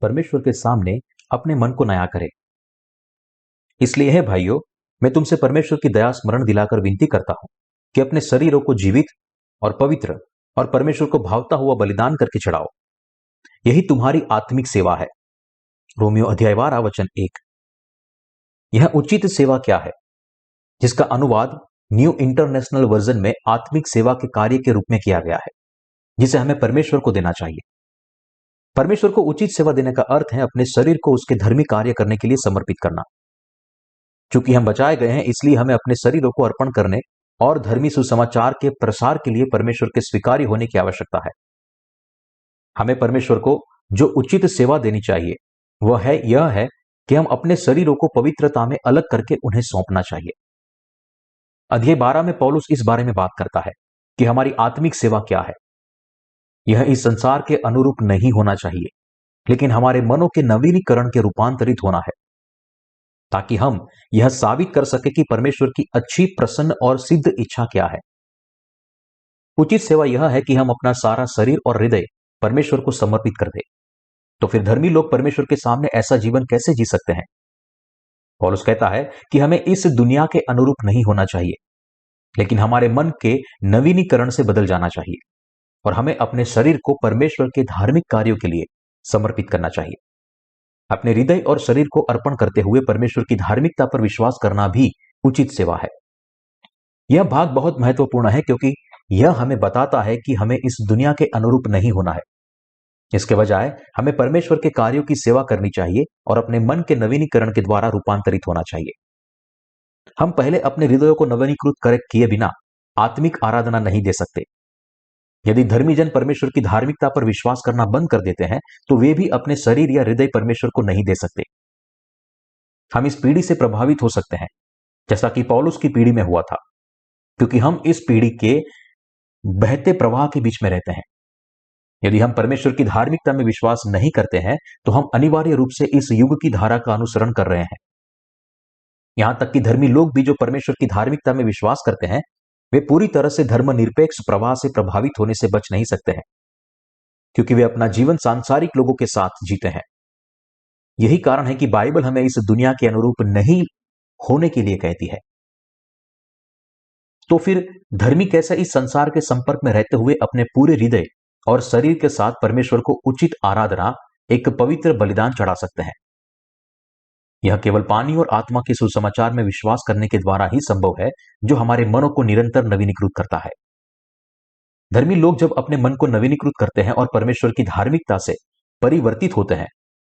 परमेश्वर के सामने अपने मन को नया करें। इसलिए है भाइयों, मैं तुमसे परमेश्वर की दया स्मरण दिलाकर विनती करता हूं कि अपने शरीरों को जीवित और पवित्र और परमेश्वर को भावता हुआ बलिदान करके चढ़ाओ। यही तुम्हारी आत्मिक सेवा है। रोमियो अध्याय 12 वचन 1। यह उचित सेवा क्या है, जिसका अनुवाद न्यू इंटरनेशनल वर्जन में आत्मिक सेवा के कार्य के रूप में किया गया है, जिसे हमें परमेश्वर को देना चाहिए। परमेश्वर को उचित सेवा देने का अर्थ है अपने शरीर को उसके धर्मी कार्य करने के लिए समर्पित करना। चूंकि हम बचाए गए हैं, इसलिए हमें अपने शरीरों को अर्पण करने और धर्मी सुसमाचार के प्रसार के लिए परमेश्वर के स्वीकार्य होने की आवश्यकता है। हमें परमेश्वर को जो उचित सेवा देनी चाहिए वह यह है कि हम अपने शरीरों को पवित्रता में अलग करके उन्हें सौंपना चाहिए। अध्याय 12 में पौलुस इस बारे में बात करता है कि हमारी आत्मिक सेवा क्या है। यह इस संसार के अनुरूप नहीं होना चाहिए, लेकिन हमारे मनों के नवीनीकरण के रूपांतरित होना है, ताकि हम यह साबित कर सके कि परमेश्वर की अच्छी, प्रसन्न और सिद्ध इच्छा क्या है। उचित सेवा यह है कि हम अपना सारा शरीर और हृदय परमेश्वर को समर्पित कर दे। तो फिर धर्मी लोग परमेश्वर के सामने ऐसा जीवन कैसे जी सकते हैं? पौलुस कहता है कि हमें इस दुनिया के अनुरूप नहीं होना चाहिए, लेकिन हमारे मन के नवीनीकरण से बदल जाना चाहिए और हमें अपने शरीर को परमेश्वर के धार्मिक कार्यों के लिए समर्पित करना चाहिए। अपने हृदय और शरीर को अर्पण करते हुए परमेश्वर की धार्मिकता पर विश्वास करना भी उचित सेवा है। यह भाग बहुत महत्वपूर्ण है, क्योंकि यह हमें बताता है कि हमें इस दुनिया के अनुरूप नहीं होना है। इसके बजाय हमें परमेश्वर के कार्यों की सेवा करनी चाहिए और अपने मन के नवीनीकरण के द्वारा रूपांतरित होना चाहिए। हम पहले अपने हृदयों को नवीनीकृत किए बिना आत्मिक आराधना नहीं दे सकते। यदि धर्मी जन परमेश्वर की धार्मिकता पर विश्वास करना बंद कर देते हैं, तो वे भी अपने शरीर या हृदय परमेश्वर को नहीं दे सकते। हम इस पीढ़ी से प्रभावित हो सकते हैं, जैसा कि पौलुस की पीढ़ी में हुआ था, क्योंकि हम इस पीढ़ी के बहते प्रवाह के बीच में रहते हैं। यदि हम परमेश्वर की धार्मिकता में विश्वास नहीं करते हैं, तो हम अनिवार्य रूप से इस युग की धारा का अनुसरण कर रहे हैं। यहां तक कि धर्मी लोग भी जो परमेश्वर की धार्मिकता में विश्वास करते हैं, वे पूरी तरह से धर्मनिरपेक्ष प्रवाह से प्रभावित होने से बच नहीं सकते हैं, क्योंकि वे अपना जीवन सांसारिक लोगों के साथ जीते हैं। यही कारण है कि बाइबल हमें इस दुनिया के अनुरूप नहीं होने के लिए कहती है। तो फिर धर्मी कैसे इस संसार के संपर्क में रहते हुए अपने पूरे हृदय और शरीर के साथ परमेश्वर को उचित आराधना, एक पवित्र बलिदान चढ़ा सकते हैं? यह केवल पानी और आत्मा के सुसमाचार में विश्वास करने के द्वारा ही संभव है, जो हमारे मनों को निरंतर नवीनीकृत करता है। धर्मी लोग जब अपने मन को नवीनीकृत करते हैं और परमेश्वर की धार्मिकता से परिवर्तित होते हैं,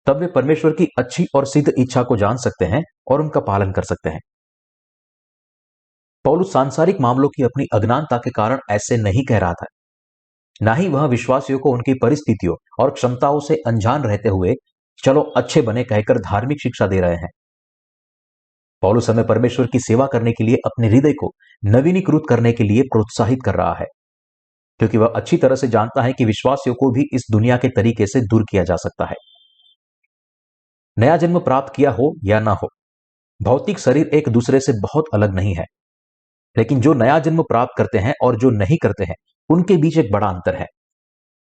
तब वे परमेश्वर की अच्छी और सिद्ध इच्छा को जान सकते हैं और उनका पालन कर सकते हैं। पौलुस सांसारिक मामलों की अपनी अज्ञानता के कारण ऐसे नहीं कह रहा था, ना ही वह विश्वासियों को उनकी परिस्थितियों और क्षमताओं से अनजान रहते हुए चलो अच्छे बने कहकर धार्मिक शिक्षा दे रहे हैं। पौलुस हमें परमेश्वर की सेवा करने के लिए अपने हृदय को नवीनीकृत करने के लिए प्रोत्साहित कर रहा है, क्योंकि वह अच्छी तरह से जानता है कि विश्वासियों को भी इस दुनिया के तरीके से दूर किया जा सकता है। नया जन्म प्राप्त किया हो या ना हो, भौतिक शरीर एक दूसरे से बहुत अलग नहीं है, लेकिन जो नया जन्म प्राप्त करते हैं और जो नहीं करते हैं, उनके बीच एक बड़ा अंतर है।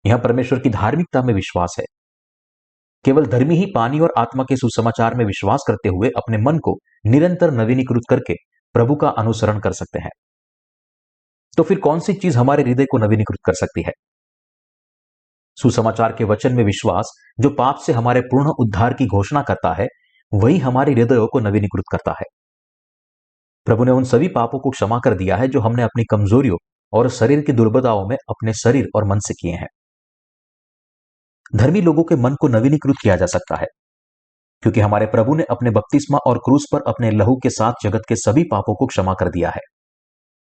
यह परमेश्वर की धार्मिकता में विश्वास है। केवल धर्मी ही पानी और आत्मा के सुसमाचार में विश्वास करते हुए अपने मन को निरंतर नवीनीकृत करके प्रभु का अनुसरण कर सकते हैं। तो फिर कौन सी चीज हमारे हृदय को नवीनीकृत कर सकती है? सुसमाचार के वचन में विश्वास, जो पाप से हमारे पूर्ण उद्धार की घोषणा करता है, वही हमारे हृदयों को नवीनीकृत करता है। प्रभु ने उन सभी पापों को क्षमा कर दिया है जो हमने अपनी कमजोरियों और शरीर की दुर्बलताओं में अपने शरीर और मन से किए हैं। धर्मी लोगों के मन को नवीनीकृत किया जा सकता है, क्योंकि हमारे प्रभु ने अपने बपतिस्मा और क्रूस पर अपने लहू के साथ जगत के सभी पापों को क्षमा कर दिया है।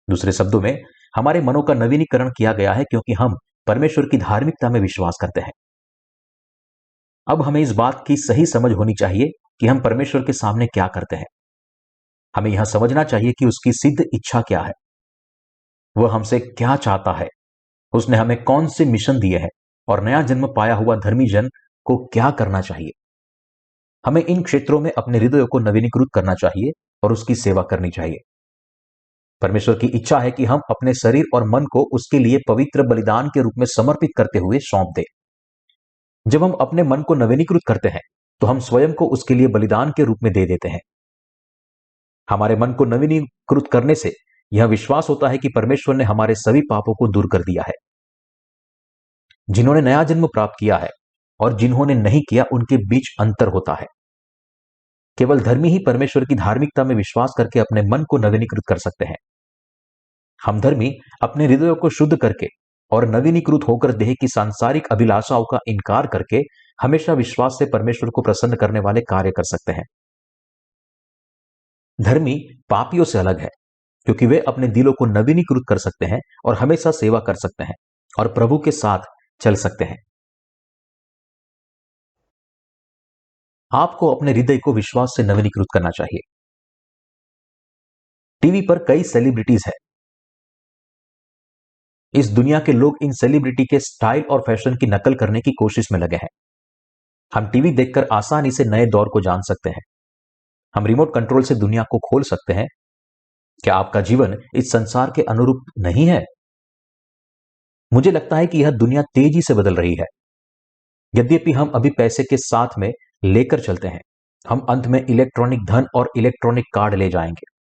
दूसरे शब्दों में, हमारे मनों का नवीनीकरण किया गया है, क्योंकि हम परमेश्वर की धार्मिकता में विश्वास करते हैं। अब हमें इस बात की सही समझ होनी चाहिए कि हम परमेश्वर के सामने क्या करते हैं। हमें यह समझना चाहिए कि उसकी सिद्ध इच्छा क्या है, वह हमसे क्या चाहता है, उसने हमें कौन से मिशन दिए हैं और नया जन्म पाया हुआ धर्मी जन को क्या करना चाहिए। हमें इन क्षेत्रों में अपने हृदय को नवीनीकृत करना चाहिए और उसकी सेवा करनी चाहिए। परमेश्वर की इच्छा है कि हम अपने शरीर और मन को उसके लिए पवित्र बलिदान के रूप में समर्पित करते हुए सौंप दें। जब हम अपने मन को नवीनीकृत करते हैं तो हम स्वयं को उसके लिए बलिदान के रूप में दे देते हैं। हमारे मन को नवीनीकृत करने से यह विश्वास होता है कि परमेश्वर ने हमारे सभी पापों को दूर कर दिया है। जिन्होंने नया जन्म प्राप्त किया है और जिन्होंने नहीं किया, उनके बीच अंतर होता है। केवल धर्मी ही परमेश्वर की धार्मिकता में विश्वास करके अपने मन को नवीनीकृत कर सकते हैं। हम धर्मी अपने हृदयों को शुद्ध करके और नवीनीकृत होकर देह की सांसारिक अभिलाषाओं का इनकार करके हमेशा विश्वास से परमेश्वर को प्रसन्न करने वाले कार्य कर सकते हैं। धर्मी पापियों से अलग है क्योंकि वे अपने दिलों को नवीनीकृत कर सकते हैं और हमेशा सेवा कर सकते हैं और प्रभु के साथ चल सकते हैं। आपको अपने हृदय को विश्वास से नवीनीकृत करना चाहिए। टीवी पर कई सेलिब्रिटीज हैं। इस दुनिया के लोग इन सेलिब्रिटी के स्टाइल और फैशन की नकल करने की कोशिश में लगे हैं। हम टीवी देखकर आसानी से नए दौर को जान सकते हैं। हम रिमोट कंट्रोल से दुनिया को खोल सकते हैं। क्या आपका जीवन इस संसार के अनुरूप नहीं है? मुझे लगता है कि यह दुनिया तेजी से बदल रही है। यद्यपि हम अभी पैसे के साथ में लेकर चलते हैं, हम अंत में इलेक्ट्रॉनिक धन और इलेक्ट्रॉनिक कार्ड ले जाएंगे।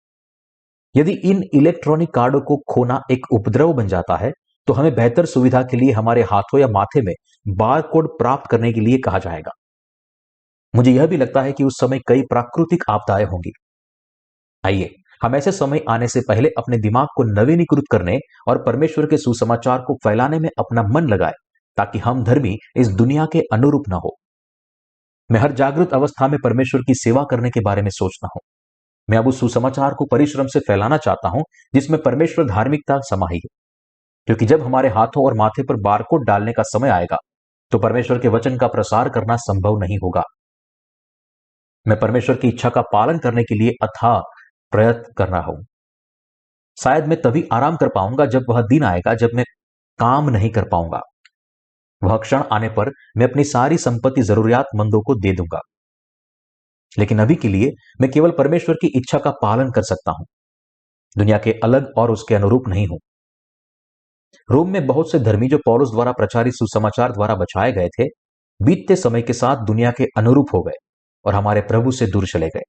यदि इन इलेक्ट्रॉनिक कार्डों को खोना एक उपद्रव बन जाता है तो हमें बेहतर सुविधा के लिए हमारे हाथों या माथे में बार कोड प्राप्त करने के लिए कहा जाएगा। मुझे यह भी लगता है कि उस समय कई प्राकृतिक आपदाएं होंगी। आइए हम ऐसे समय आने से पहले अपने दिमाग को नवीनीकृत करने और परमेश्वर के सुसमाचार को फैलाने में अपना मन लगाए ताकि हम धर्मी इस दुनिया के अनुरूप न हो। मैं हर जागृत अवस्था में परमेश्वर की सेवा करने के बारे में सोचता हूं। मैं अब उस सुसमाचार को परिश्रम से फैलाना चाहता हूं जिसमें परमेश्वर धार्मिकता समाही है, क्योंकि जब हमारे हाथों और माथे पर बारकोड डालने का समय आएगा तो परमेश्वर के वचन का प्रसार करना संभव नहीं होगा। मैं परमेश्वर की इच्छा का पालन करने के लिए अथाह प्रयत्न कर रहा हूं। शायद मैं तभी आराम कर पाऊंगा जब वह दिन आएगा जब मैं काम नहीं कर पाऊंगा। वह क्षण आने पर मैं अपनी सारी संपत्ति जरूरियातमंदों को दे दूंगा। लेकिन अभी के लिए मैं केवल परमेश्वर की इच्छा का पालन कर सकता हूं, दुनिया के अलग और उसके अनुरूप नहीं हूं। रोम में बहुत से धर्मी जो पौलुस द्वारा प्रचारित सुसमाचार द्वारा बचाए गए थे, बीतते समय के साथ दुनिया के अनुरूप हो गए और हमारे प्रभु से दूर चले गए।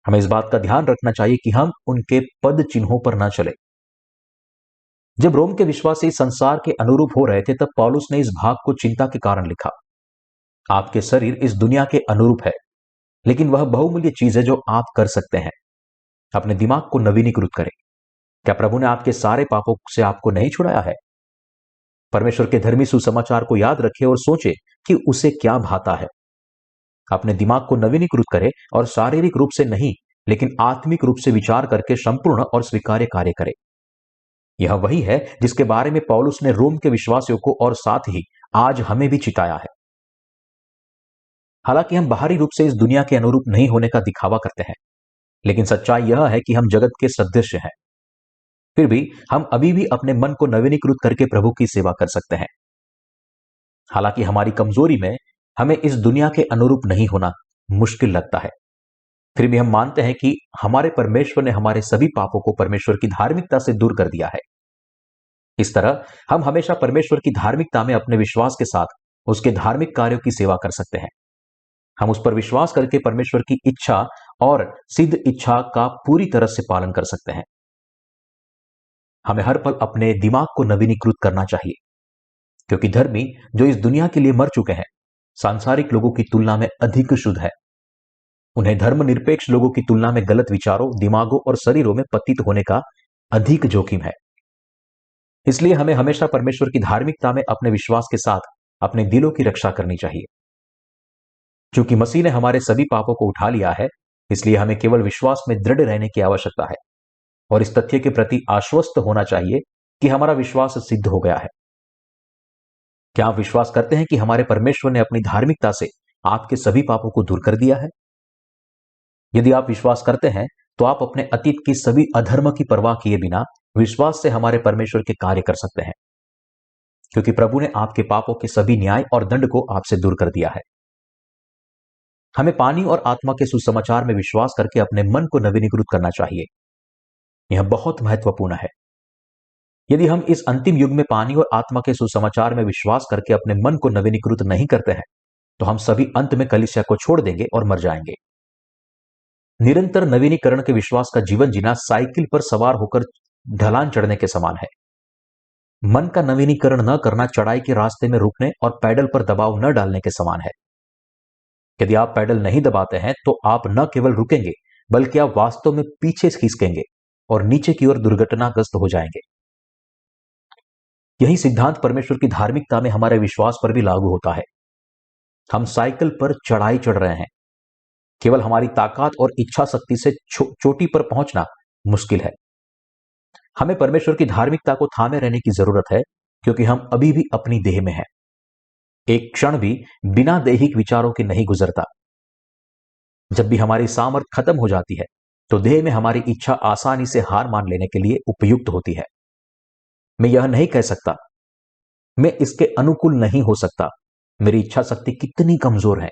हमें इस बात का ध्यान रखना चाहिए कि हम उनके पद चिन्हों पर न चले। जब रोम के विश्वासी संसार के अनुरूप हो रहे थे तब पौलुस ने इस भाग को चिंता के कारण लिखा। आपके शरीर इस दुनिया के अनुरूप है, लेकिन वह बहुमूल्य चीज है जो आप कर सकते हैं। अपने दिमाग को नवीनीकृत करें। क्या प्रभु ने आपके सारे पापों से आपको नहीं छुड़ाया है? परमेश्वर के धर्मी सुसमाचार को याद रखें और सोचें कि उसे क्या भाता है। अपने दिमाग को नवीनीकृत करें और शारीरिक रूप से नहीं लेकिन आत्मिक रूप से विचार करके संपूर्ण और स्वीकार्य कार्य करें। यह वही है जिसके बारे में पौलुस ने रोम के विश्वासियों को और साथ ही आज हमें भी चिताया है। हालांकि हम बाहरी रूप से इस दुनिया के अनुरूप नहीं होने का दिखावा करते हैं, लेकिन सच्चाई यह है कि हम जगत के सदृश हैं। फिर भी हम अभी भी अपने मन को नवीनीकृत करके प्रभु की सेवा कर सकते हैं। हालांकि हमारी कमजोरी में हमें इस दुनिया के अनुरूप नहीं होना मुश्किल लगता है, फिर भी हम मानते हैं कि हमारे परमेश्वर ने हमारे सभी पापों को परमेश्वर की धार्मिकता से दूर कर दिया है। इस तरह हम हमेशा परमेश्वर की धार्मिकता में अपने विश्वास के साथ उसके धार्मिक कार्यों की सेवा कर सकते हैं। हम उस पर विश्वास करके परमेश्वर की इच्छा और सिद्ध इच्छा का पूरी तरह से पालन कर सकते हैं। हमें हर पल अपने दिमाग को नवीनीकृत करना चाहिए, क्योंकि धर्मी जो इस दुनिया के लिए मर चुके हैं सांसारिक लोगों की तुलना में अधिक शुद्ध है। उन्हें धर्मनिरपेक्ष लोगों की तुलना में गलत विचारों, दिमागों और शरीरों में पतित होने का अधिक जोखिम है। इसलिए हमें हमेशा परमेश्वर की धार्मिकता में अपने विश्वास के साथ अपने दिलों की रक्षा करनी चाहिए। क्योंकि मसीह ने हमारे सभी पापों को उठा लिया है, इसलिए हमें केवल विश्वास में दृढ़ रहने की आवश्यकता है और इस तथ्य के प्रति आश्वस्त होना चाहिए कि हमारा विश्वास सिद्ध हो गया है। क्या आप विश्वास करते हैं कि हमारे परमेश्वर ने अपनी धार्मिकता से आपके सभी पापों को दूर कर दिया है? यदि आप विश्वास करते हैं तो आप अपने अतीत की सभी अधर्म की परवाह किए बिना विश्वास से हमारे परमेश्वर के कार्य कर सकते हैं, क्योंकि प्रभु ने आपके पापों के सभी न्याय और दंड को आपसे दूर कर दिया है। हमें पानी और आत्मा के सुसमाचार में विश्वास करके अपने मन को नवीनीकृत करना चाहिए। यह बहुत महत्वपूर्ण है। यदि हम इस अंतिम युग में पानी और आत्मा के सुसमाचार में विश्वास करके अपने मन को नवीनीकृत नहीं करते हैं तो हम सभी अंत में कलीसिया को छोड़ देंगे और मर जाएंगे। निरंतर नवीनीकरण के विश्वास का जीवन जीना साइकिल पर सवार होकर ढलान चढ़ने के समान है। मन का नवीनीकरण न करना चढ़ाई के रास्ते में रुकने और पैडल पर दबाव न डालने के समान है। यदि आप पैडल नहीं दबाते हैं तो आप न केवल रुकेंगे बल्कि आप वास्तव में पीछे खिसकेंगे और नीचे की ओर दुर्घटनाग्रस्त हो जाएंगे। यही सिद्धांत परमेश्वर की धार्मिकता में हमारे विश्वास पर भी लागू होता है। हम साइकिल पर चढ़ाई चढ़ रहे हैं। केवल हमारी ताकत और इच्छा शक्ति से चोटी पर पहुंचना मुश्किल है। हमें परमेश्वर की धार्मिकता को थामे रहने की जरूरत है क्योंकि हम अभी भी अपनी देह में हैं। एक क्षण भी बिना दैहिक विचारों के नहीं गुजरता। जब भी हमारी सामर्थ्य खत्म हो जाती है तो देह में हमारी इच्छा आसानी से हार मान लेने के लिए उपयुक्त होती है। मैं यह नहीं कह सकता, मैं इसके अनुकूल नहीं हो सकता, मेरी इच्छा शक्ति कितनी कमजोर है,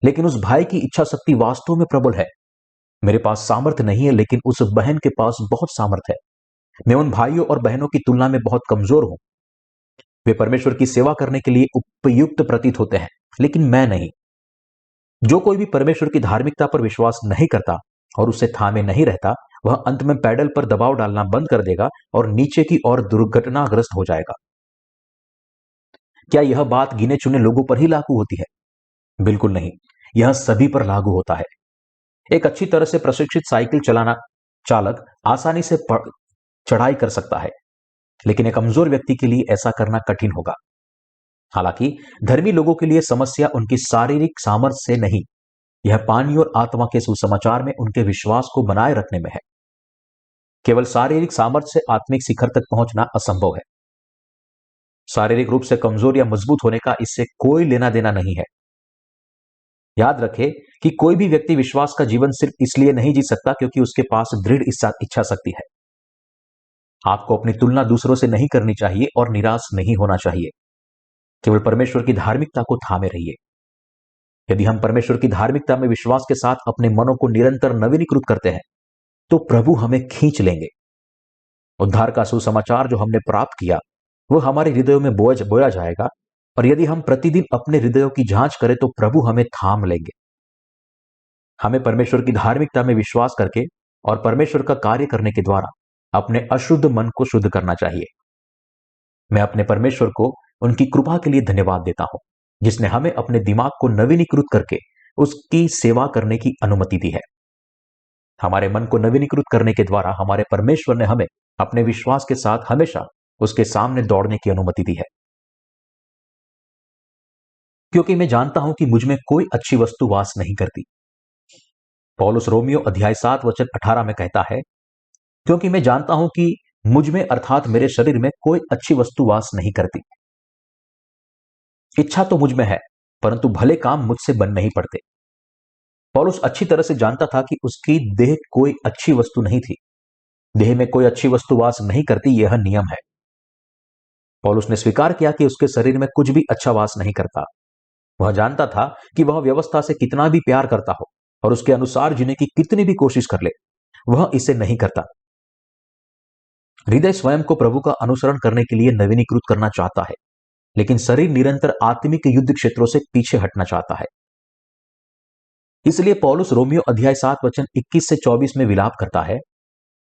लेकिन उस भाई की इच्छा शक्ति वास्तव में प्रबल है। मेरे पास सामर्थ्य नहीं है लेकिन उस बहन के पास बहुत सामर्थ्य है। मैं उन भाइयों और बहनों की तुलना में बहुत कमजोर हूं। वे परमेश्वर की सेवा करने के लिए उपयुक्त प्रतीत होते हैं लेकिन मैं नहीं। जो कोई भी परमेश्वर की धार्मिकता पर विश्वास नहीं करता और उसे थामे नहीं रहता वह अंत में पैडल पर दबाव डालना बंद कर देगा और नीचे की ओर दुर्घटनाग्रस्त हो जाएगा। क्या यह बात गिने चुने लोगों पर ही लागू होती है? बिल्कुल नहीं, यह सभी पर लागू होता है। एक अच्छी तरह से प्रशिक्षित साइकिल चलाना चालक आसानी से चढ़ाई कर सकता है लेकिन एक कमजोर व्यक्ति के लिए ऐसा करना कठिन होगा। हालांकि धर्मी लोगों के लिए समस्या उनकी शारीरिक सामर्थ्य से नहीं, यह पानी और आत्मा के सुसमाचार में उनके विश्वास को बनाए रखने में है। केवल शारीरिक सामर्थ्य से आत्मिक शिखर तक पहुंचना असंभव है। शारीरिक रूप से कमजोर या मजबूत होने का इससे कोई लेना देना नहीं है। याद रखें कि कोई भी व्यक्ति विश्वास का जीवन सिर्फ इसलिए नहीं जी सकता क्योंकि उसके पास दृढ़ इच्छा शक्ति है। आपको अपनी तुलना दूसरों से नहीं करनी चाहिए और निराश नहीं होना चाहिए। केवल परमेश्वर की धार्मिकता को थामे रहिए। यदि हम परमेश्वर की धार्मिकता में विश्वास के साथ अपने मनों को निरंतर नवीनीकृत करते हैं तो प्रभु हमें खींच लेंगे। उद्धार का सुसमाचार जो हमने प्राप्त किया वो हमारे हृदयों में बोया जाएगा और यदि हम प्रतिदिन अपने हृदयों की जांच करें तो प्रभु हमें थाम लेंगे। हमें परमेश्वर की धार्मिकता में विश्वास करके और परमेश्वर का कार्य करने के द्वारा अपने अशुद्ध मन को शुद्ध करना चाहिए। मैं अपने परमेश्वर को उनकी कृपा के लिए धन्यवाद देता हूं जिसने हमें अपने दिमाग को नवीनीकृत करके उसकी सेवा करने की अनुमति दी है। हमारे मन को नवीनीकृत करने के द्वारा हमारे परमेश्वर ने हमें अपने विश्वास के साथ हमेशा उसके सामने दौड़ने की अनुमति दी है। क्योंकि मैं जानता हूं कि मुझ में कोई अच्छी वस्तु वास नहीं करती। पौलुस रोमियो अध्याय 7 वचन 18 में कहता है, क्योंकि मैं जानता हूं कि मुझ में अर्थात मेरे शरीर में कोई अच्छी वस्तु वास नहीं करती। इच्छा तो मुझ में है परंतु भले काम मुझसे बन नहीं पड़ते। पौलुस अच्छी तरह से जानता था कि उसकी देह कोई अच्छी वस्तु नहीं थी। देह में कोई अच्छी वस्तु वास नहीं करती, यह नियम है। पौलुस ने स्वीकार किया कि उसके शरीर में कुछ भी अच्छा वास नहीं करता। वह जानता था कि वह व्यवस्था से कितना भी प्यार करता हो और उसके अनुसार जीने की कितनी भी कोशिश कर ले, वह इसे नहीं करता। हृदय स्वयं को प्रभु का अनुसरण करने के लिए नवीनीकृत करना चाहता है लेकिन शरीर निरंतर आत्मिक युद्ध क्षेत्रों से पीछे हटना चाहता है। इसलिए पौलुस रोमियो अध्याय 7 वचन 21 से 24 में विलाप करता है,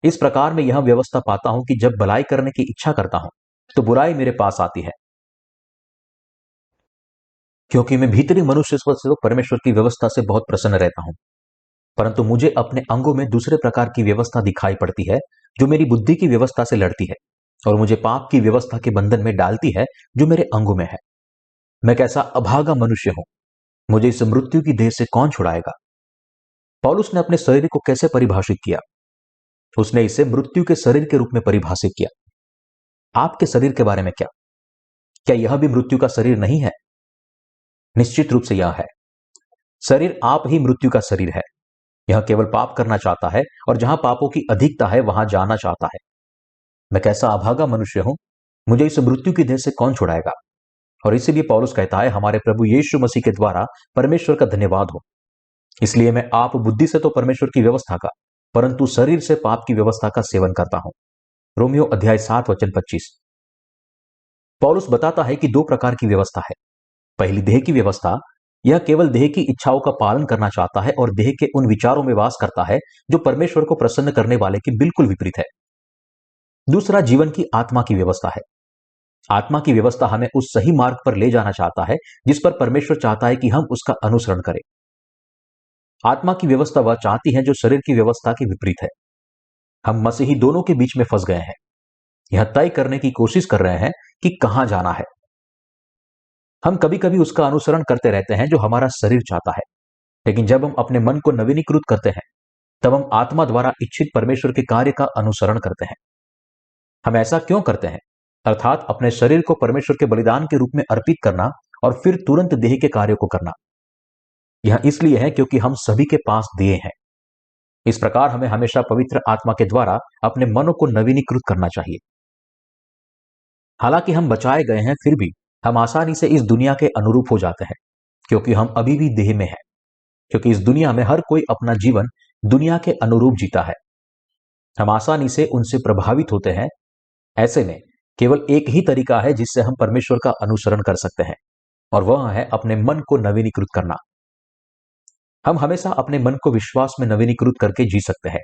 इस प्रकार मैं यह व्यवस्था पाता हूं कि जब भलाई करने की इच्छा करता हूं तो बुराई मेरे पास आती है। क्योंकि मैं भीतरी मनुष्य से परमेश्वर की व्यवस्था से बहुत प्रसन्न रहता हूं, परंतु मुझे अपने अंगों में दूसरे प्रकार की व्यवस्था दिखाई पड़ती है जो मेरी बुद्धि की व्यवस्था से लड़ती है और मुझे पाप की व्यवस्था के बंधन में डालती है जो मेरे अंगों में है। मैं कैसा अभागा मनुष्य हूं, मुझे इस मृत्यु की देह से कौन छुड़ाएगा। पौलुस ने अपने शरीर को कैसे परिभाषित किया? उसने इसे मृत्यु के शरीर के रूप में परिभाषित किया। आपके शरीर के बारे में क्या यह भी मृत्यु का शरीर नहीं है? निश्चित रूप से यह है। शरीर आप ही मृत्यु का शरीर है। यह केवल पाप करना चाहता है और जहां पापों की अधिकता है वहां जाना चाहता है। मैं कैसा अभागा मनुष्य हूं, मुझे इस मृत्यु की देह से कौन छुड़ाएगा। और इसीलिए पौलुस कहता है, हमारे प्रभु यीशु मसीह के द्वारा परमेश्वर का धन्यवाद हो। इसलिए मैं आप बुद्धि से तो परमेश्वर की व्यवस्था का परंतु शरीर से पाप की व्यवस्था का सेवन करता हूं। रोमियो अध्याय 7 वचन 25। पौलुस बताता है कि दो प्रकार की व्यवस्था है। पहली देह की व्यवस्था, यह केवल देह की इच्छाओं का पालन करना चाहता है और देह के उन विचारों में वास करता है जो परमेश्वर को प्रसन्न करने वाले के बिल्कुल विपरीत है। दूसरा जीवन की आत्मा की व्यवस्था है। आत्मा की व्यवस्था हमें उस सही मार्ग पर ले जाना चाहता है जिस पर परमेश्वर चाहता है कि हम उसका अनुसरण करें। आत्मा की व्यवस्था वह चाहती है जो शरीर की व्यवस्था के विपरीत है। हम मसीही दोनों के बीच में फंस गए हैं। यह तय करने की कोशिश कर रहे हैं कि कहां जाना है। हम कभी कभी उसका अनुसरण करते रहते हैं जो हमारा शरीर चाहता है, लेकिन जब हम अपने मन को नवीनीकृत करते हैं तब हम आत्मा द्वारा इच्छित परमेश्वर के कार्य का अनुसरण करते हैं। हम ऐसा क्यों करते हैं? अर्थात अपने शरीर को परमेश्वर के बलिदान के रूप में अर्पित करना और फिर तुरंत देह के कार्यों को करना। यह इसलिए है क्योंकि हम सभी के पास दिए हैं। इस प्रकार हमें हमेशा पवित्र आत्मा के द्वारा अपने मनों को नवीनीकृत करना चाहिए। हालांकि हम बचाए गए हैं, फिर भी हम आसानी से इस दुनिया के अनुरूप हो जाते हैं क्योंकि हम अभी भी देह में हैं। क्योंकि इस दुनिया में हर कोई अपना जीवन दुनिया के अनुरूप जीता है। हम आसानी से उनसे प्रभावित होते हैं। ऐसे में केवल एक ही तरीका है जिससे हम परमेश्वर का अनुसरण कर सकते हैं, और वह है अपने मन को नवीनीकृत करना। हम हमेशा अपने मन को विश्वास में नवीनीकृत करके जी सकते हैं।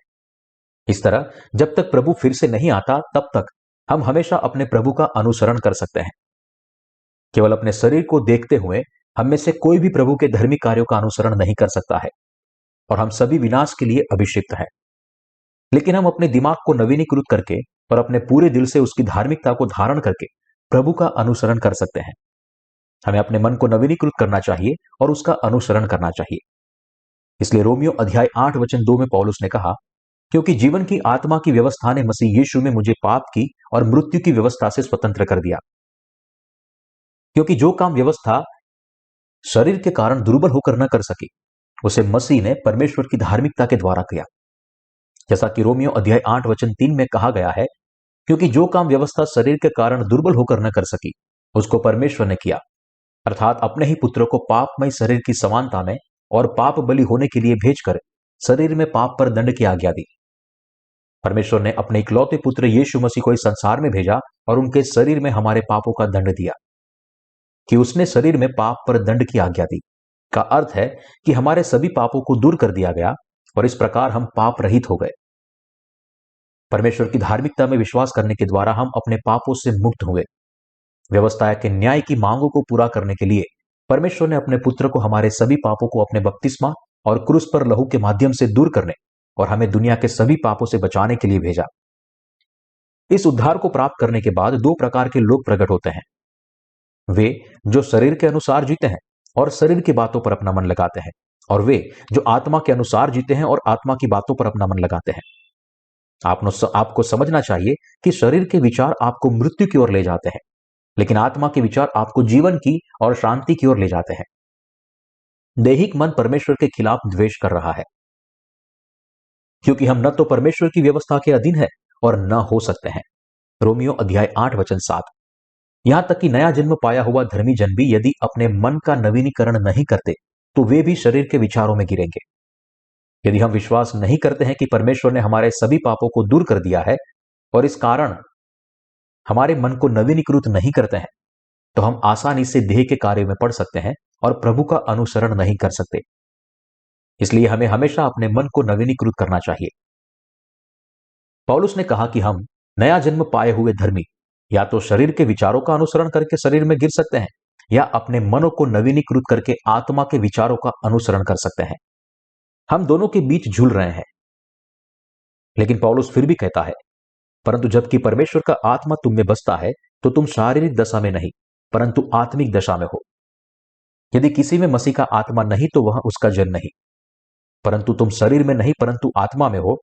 इस तरह जब तक प्रभु फिर से नहीं आता तब तक हम हमेशा अपने प्रभु का अनुसरण कर सकते हैं। केवल अपने शरीर को देखते हुए हम में से कोई भी प्रभु के धार्मिक कार्यों का अनुसरण नहीं कर सकता है, और हम सभी विनाश के लिए अभिषिक्त हैं। लेकिन हम अपने दिमाग को नवीनीकृत करके और अपने पूरे दिल से उसकी धार्मिकता को धारण करके प्रभु का अनुसरण कर सकते हैं। हमें अपने मन को नवीनीकृत करना चाहिए और उसका अनुसरण करना चाहिए। इसलिए रोमियो अध्याय 8 वचन 2 में पौलुस ने कहा, क्योंकि जीवन की आत्मा की व्यवस्था ने मसीह यीशु में मुझे पाप की और मृत्यु की व्यवस्था से स्वतंत्र कर दिया। क्योंकि जो काम व्यवस्था शरीर के कारण दुर्बल होकर न कर सकी, उसे मसीह ने परमेश्वर की धार्मिकता के द्वारा किया। जैसा कि रोमियो अध्याय 8 वचन 3 में कहा गया है, क्योंकि जो काम व्यवस्था शरीर के कारण दुर्बल होकर न कर सकी, उसको परमेश्वर ने किया, अर्थात अपने ही पुत्र को पापमय शरीर की समानता में और पाप बलि होने के लिए भेजकर शरीर में पाप पर दंड की आज्ञा दी। परमेश्वर ने अपने इकलौते पुत्र यीशु मसीह को इस संसार में भेजा और उनके शरीर में हमारे पापों का दंड दिया। कि उसने शरीर में पाप पर दंड की आज्ञा दी का अर्थ है कि हमारे सभी पापों को दूर कर दिया गया और इस प्रकार हम पाप रहित हो गए। परमेश्वर की धार्मिकता में विश्वास करने के द्वारा हम अपने पापों से मुक्त हुए। व्यवस्था के न्याय की मांगों को पूरा करने के लिए परमेश्वर ने अपने पुत्र को हमारे सभी पापों को अपने बपतिस्मा और क्रूस पर लहू के माध्यम से दूर करने और हमें दुनिया के सभी पापों से बचाने के लिए भेजा। इस उद्धार को प्राप्त करने के बाद दो प्रकार के लोग प्रकट होते हैं। वे जो शरीर के अनुसार जीते हैं और शरीर की बातों पर अपना मन लगाते हैं, और वे जो आत्मा के अनुसार जीते हैं और आत्मा की बातों पर अपना मन लगाते हैं। आपको समझना चाहिए कि शरीर के विचार आपको मृत्यु की ओर ले जाते हैं, लेकिन आत्मा के विचार आपको जीवन की और शांति की ओर ले जाते हैं। दैहिक मन परमेश्वर के खिलाफ द्वेष कर रहा है, क्योंकि हम न तो परमेश्वर की व्यवस्था के अधीन है और न हो सकते हैं। रोमियो अध्याय 8 वचन 7। यहां तक कि नया जन्म पाया हुआ धर्मी जन भी यदि अपने मन का नवीनीकरण नहीं करते तो वे भी शरीर के विचारों में गिरेंगे। यदि हम विश्वास नहीं करते हैं कि परमेश्वर ने हमारे सभी पापों को दूर कर दिया है और इस कारण हमारे मन को नवीनीकृत नहीं करते हैं, तो हम आसानी से देह के कार्य में पड़ सकते हैं और प्रभु का अनुसरण नहीं कर सकते। इसलिए हमें हमेशा अपने मन को नवीनीकृत करना चाहिए। पौलुस ने कहा कि हम नया जन्म पाए हुए धर्मी या तो शरीर के विचारों का अनुसरण करके शरीर में गिर सकते हैं, या अपने मनों को नवीनीकृत करके आत्मा के विचारों का अनुसरण कर सकते हैं। हम दोनों के बीच झूल रहे हैं। लेकिन पौलुस फिर भी कहता है, परंतु जबकि परमेश्वर का आत्मा तुम में बसता है तो तुम शारीरिक दशा में नहीं परंतु आत्मिक दशा में हो। यदि किसी में मसीह का आत्मा नहीं तो वह उसका जन नहीं। परंतु तुम शरीर में नहीं परंतु आत्मा में हो,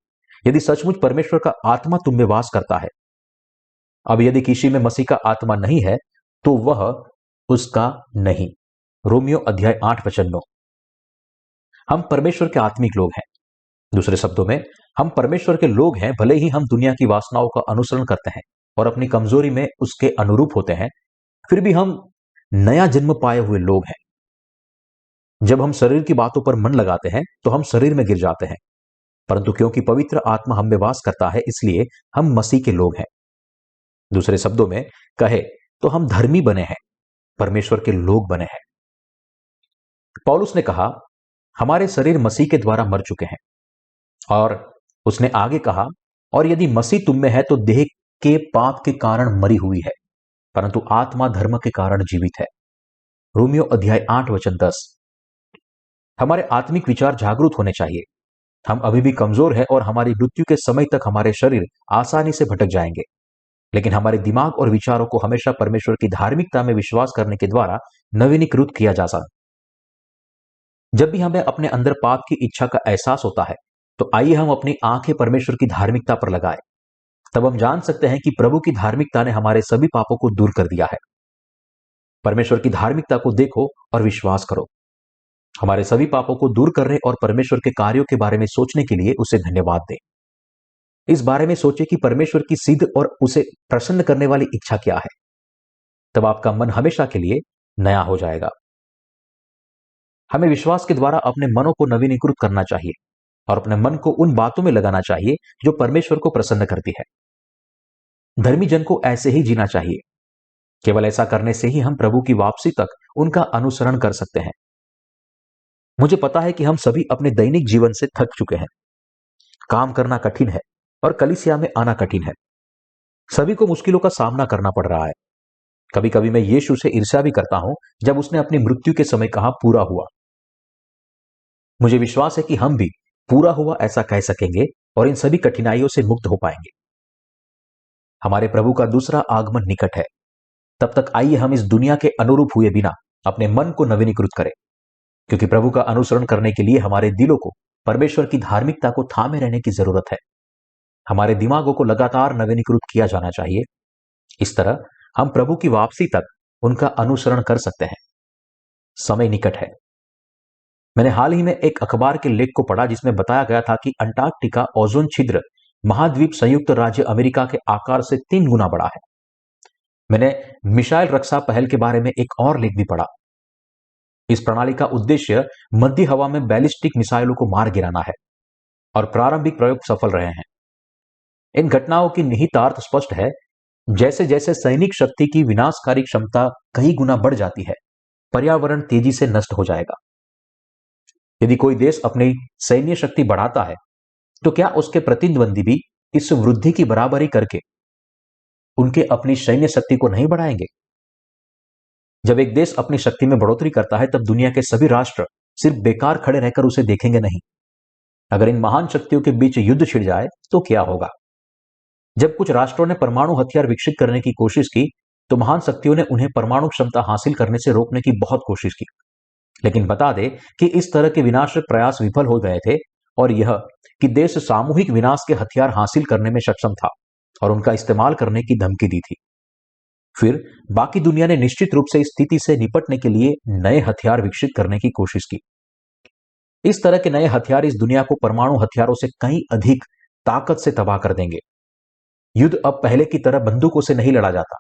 यदि सचमुच परमेश्वर का आत्मा तुम में वास करता है। अब यदि किसी में मसीह का आत्मा नहीं है तो वह उसका नहीं। रोमियो अध्याय 8 वचन 9। हम परमेश्वर के आत्मिक लोग हैं। दूसरे शब्दों में, हम परमेश्वर के लोग हैं। भले ही हम दुनिया की वासनाओं का अनुसरण करते हैं और अपनी कमजोरी में उसके अनुरूप होते हैं, फिर भी हम नया जन्म पाए हुए लोग हैं। जब हम शरीर की बातों पर मन लगाते हैं तो हम शरीर में गिर जाते हैं, परंतु क्योंकि पवित्र आत्मा हम में वास करता है इसलिए हम मसीह के लोग हैं। दूसरे शब्दों में कहे तो हम धर्मी बने हैं, परमेश्वर के लोग बने हैं। पौलुस ने कहा, हमारे शरीर मसीह के द्वारा मर चुके हैं। और उसने आगे कहा, और यदि मसीह तुम में है तो देह के पाप के कारण मरी हुई है, परंतु आत्मा धर्म के कारण जीवित है। रोमियो अध्याय 8 वचन 10। हमारे आत्मिक विचार जागरूक होने चाहिए। हम अभी भी कमजोर हैं और हमारी मृत्यु के समय तक हमारे शरीर आसानी से भटक जाएंगे, लेकिन हमारे दिमाग और विचारों को हमेशा परमेश्वर की धार्मिकता में विश्वास करने के द्वारा नवीनीकृत किया जा सकता। जब भी हमें अपने अंदर पाप की इच्छा का एहसास होता है, तो आइए हम अपनी आंखें परमेश्वर की धार्मिकता पर लगाएं। तब हम जान सकते हैं कि प्रभु की धार्मिकता ने हमारे सभी पापों को दूर कर दिया है। परमेश्वर की धार्मिकता को देखो और विश्वास करो। हमारे सभी पापों को दूर करने और परमेश्वर के कार्यों के बारे में सोचने के लिए उसे धन्यवाद दें। इस बारे में सोचें कि परमेश्वर की सिद्ध और उसे प्रसन्न करने वाली इच्छा क्या है। तब आपका मन हमेशा के लिए नया हो जाएगा। हमें विश्वास के द्वारा अपने मनों को नवीनीकृत करना चाहिए और अपने मन को उन बातों में लगाना चाहिए जो परमेश्वर को प्रसन्न करती है। धर्मी जन को ऐसे ही जीना चाहिए। केवल ऐसा करने से ही हम प्रभु की वापसी तक उनका अनुसरण कर सकते हैं। मुझे पता है कि हम सभी अपने दैनिक जीवन से थक चुके हैं। काम करना कठिन है और कलीसिया में आना कठिन है। सभी को मुश्किलों का सामना करना पड़ रहा है। कभी कभी मैं यीशु से ईर्ष्या भी करता हूं जब उसने अपनी मृत्यु के समय कहा, पूरा हुआ। मुझे विश्वास है कि हम भी पूरा हुआ ऐसा कह सकेंगे और इन सभी कठिनाइयों से मुक्त हो पाएंगे। हमारे प्रभु का दूसरा आगमन निकट है। तब तक आइए हम इस दुनिया के अनुरूप हुए बिना अपने मन को नवीनीकृत करें, क्योंकि प्रभु का अनुसरण करने के लिए हमारे दिलों को परमेश्वर की धार्मिकता को थामे रहने की जरूरत है। हमारे दिमागों को लगातार नवीनीकृत किया जाना चाहिए। इस तरह हम प्रभु की वापसी तक उनका अनुसरण कर सकते हैं। समय निकट है। मैंने हाल ही में एक अखबार के लेख को पढ़ा जिसमें बताया गया था कि अंटार्कटिका ओजोन छिद्र महाद्वीप संयुक्त राज्य अमेरिका के आकार से 3 गुना बड़ा है। मैंने मिसाइल रक्षा पहल के बारे में एक और लेख भी पढ़ा। इस प्रणाली का उद्देश्य मध्य हवा में बैलिस्टिक मिसाइलों को मार गिराना है और प्रारंभिक प्रयोग सफल रहे हैं। इन घटनाओं की निहितार्थ स्पष्ट है। जैसे जैसे सैनिक शक्ति की विनाशकारी क्षमता कई गुना बढ़ जाती है, पर्यावरण तेजी से नष्ट हो जाएगा। यदि कोई देश अपनी सैन्य शक्ति बढ़ाता है, तो क्या उसके प्रतिद्वंदी भी इस वृद्धि की बराबरी करके उनके अपनी सैन्य शक्ति को नहीं बढ़ाएंगे? जब एक देश अपनी शक्ति में बढ़ोतरी करता है, तब दुनिया के सभी राष्ट्र सिर्फ बेकार खड़े रहकर उसे देखेंगे नहीं। अगर इन महान शक्तियों के बीच युद्ध छिड़ जाए तो क्या होगा? जब कुछ राष्ट्रों ने परमाणु हथियार विकसित करने की कोशिश की, तो महान शक्तियों ने उन्हें परमाणु क्षमता हासिल करने से रोकने की बहुत कोशिश की। लेकिन बता दें कि इस तरह के विनाशक प्रयास विफल हो गए थे, और यह कि देश सामूहिक विनाश के हथियार हासिल करने में सक्षम था और उनका इस्तेमाल करने की धमकी दी थी। फिर बाकी दुनिया ने निश्चित रूप से इस स्थिति से निपटने के लिए नए हथियार विकसित करने की कोशिश की। इस तरह के नए हथियार इस दुनिया को परमाणु हथियारों से कहीं अधिक ताकत से तबाह कर देंगे। युद्ध अब पहले की तरह बंदूकों से नहीं लड़ा जाता।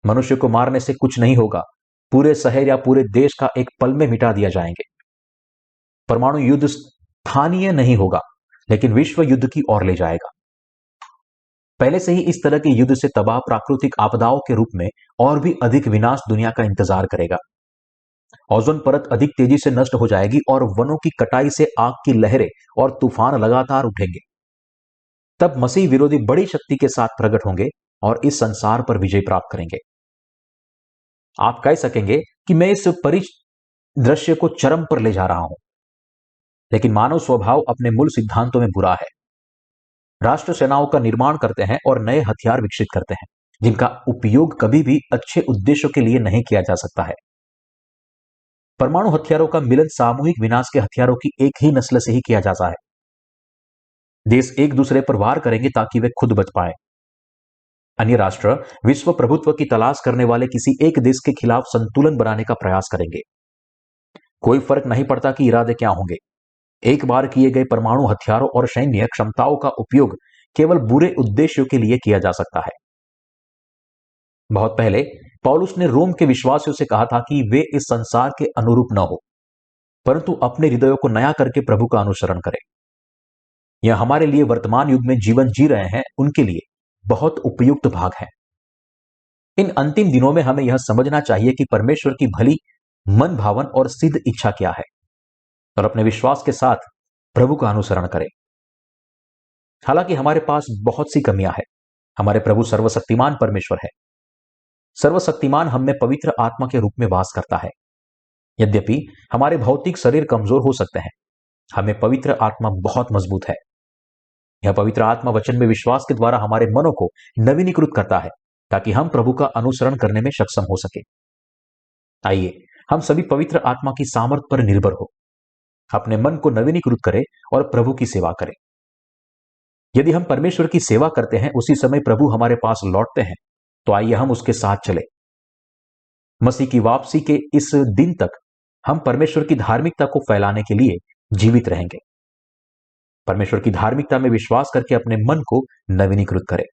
मनुष्य को मारने से कुछ नहीं होगा। पूरे शहर या पूरे देश का एक पल में मिटा दिया जाएंगे। परमाणु युद्ध स्थानीय नहीं होगा, लेकिन विश्व युद्ध की ओर ले जाएगा। पहले से ही इस तरह के युद्ध से तबाह प्राकृतिक आपदाओं के रूप में और भी अधिक विनाश दुनिया का इंतजार करेगा। ओजोन परत अधिक तेजी से नष्ट हो जाएगी और वनों की कटाई से आग की लहरें और तूफान लगातार उठेंगे। तब मसीह विरोधी बड़ी शक्ति के साथ प्रकट होंगे और इस संसार पर विजय प्राप्त करेंगे। आप कह सकेंगे कि मैं इस परिदृश्य को चरम पर ले जा रहा हूं, लेकिन मानव स्वभाव अपने मूल सिद्धांतों में बुरा है। राष्ट्र सेनाओं का निर्माण करते हैं और नए हथियार विकसित करते हैं, जिनका उपयोग कभी भी अच्छे उद्देश्यों के लिए नहीं किया जा सकता है। परमाणु हथियारों का मिलन सामूहिक विनाश के हथियारों की एक ही नस्ल से ही किया जाता है। देश एक दूसरे पर वार करेंगे ताकि वे खुद बच पाए। अन्य राष्ट्र विश्व प्रभुत्व की तलाश करने वाले किसी एक देश के खिलाफ संतुलन बनाने का प्रयास करेंगे। कोई फर्क नहीं पड़ता कि इरादे क्या होंगे। एक बार किए गए परमाणु हथियारों और सैन्य क्षमताओं का उपयोग केवल बुरे उद्देश्यों के लिए किया जा सकता है। बहुत पहले पौलुस ने रोम के विश्वासियों से कहा था कि वे इस संसार के अनुरूप न हो, परंतु अपने हृदयों को नया करके प्रभु का अनुसरण करें। यह हमारे लिए वर्तमान युग में जीवन जी रहे हैं उनके लिए बहुत उपयुक्त भाग है। इन अंतिम दिनों में हमें यह समझना चाहिए कि परमेश्वर की भली, मन भावन और सिद्ध इच्छा क्या है, और अपने विश्वास के साथ प्रभु का अनुसरण करें। हालांकि हमारे पास बहुत सी कमियां हैं, हमारे प्रभु सर्वशक्तिमान परमेश्वर है। सर्वशक्तिमान हम में पवित्र आत्मा के रूप में वास करता है। यद्यपि हमारे भौतिक शरीर कमजोर हो सकते हैं, हमें पवित्र आत्मा बहुत मजबूत है। यह पवित्र आत्मा वचन में विश्वास के द्वारा हमारे मनों को नवीनीकृत करता है, ताकि हम प्रभु का अनुसरण करने में सक्षम हो सके। आइए हम सभी पवित्र आत्मा की सामर्थ पर निर्भर हो, अपने मन को नवीनीकृत करें और प्रभु की सेवा करें। यदि हम परमेश्वर की सेवा करते हैं, उसी समय प्रभु हमारे पास लौटते हैं, तो आइए हम उसके साथ चले। मसीह की वापसी के इस दिन तक हम परमेश्वर की धार्मिकता को फैलाने के लिए जीवित रहेंगे। परमेश्वर की धार्मिकता में विश्वास करके अपने मन को नवीनीकृत करें।